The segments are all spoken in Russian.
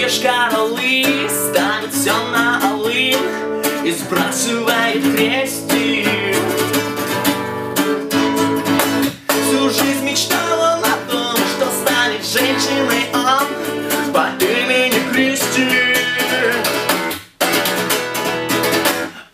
Будешь королы, ставит все на олым и сбрасывает крестик. Всю жизнь мечтала о том, что станет женщиной он по имени Кристи.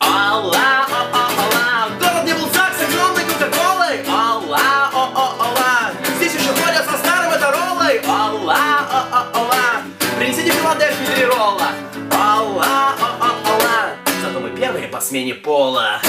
Алла, о-о-о-ла, город не был ЗАГС с огромной кока-колой. Алла, о-о-о-ла, здесь еще ходят со старым моторолой. Алла, о-о-о-ла, принесите в Филадельфию 3 ролла. Алла, о-о-о-ла, зато мы первые по смене пола.